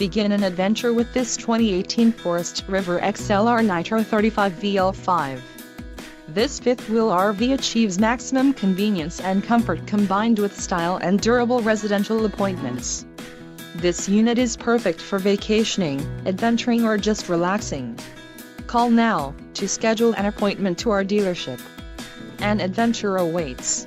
Begin an adventure with this 2018 Forest River XLR Nitro 35VL5. This fifth-wheel RV achieves maximum convenience and comfort combined with style and durable residential appointments. This unit is perfect for vacationing, adventuring or just relaxing. Call now to schedule an appointment to our dealership. An adventure awaits.